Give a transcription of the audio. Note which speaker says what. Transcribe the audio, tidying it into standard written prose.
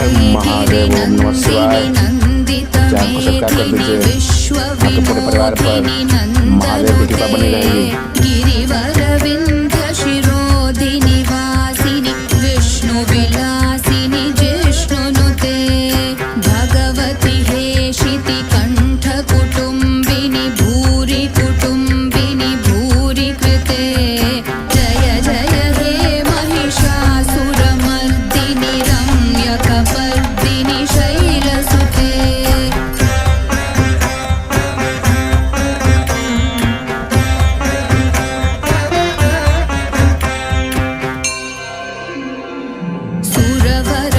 Speaker 1: महादेव ओम नमः शिवाय। चैनल को सब्सक्राइब कर दीजिए, आपके पूरे परिवार पर महादेव की कृपा बनी रहेगी।
Speaker 2: विष्णु विलासिनी जिष्णुनुते भगवति हेशिति कंठ कुटुंबिनी भूरि कुटुंबिनी भूरि कृते जय जय हे महिषासुरमर्दिनि रम्यकपर्दिनि शैलसुते। सुरवर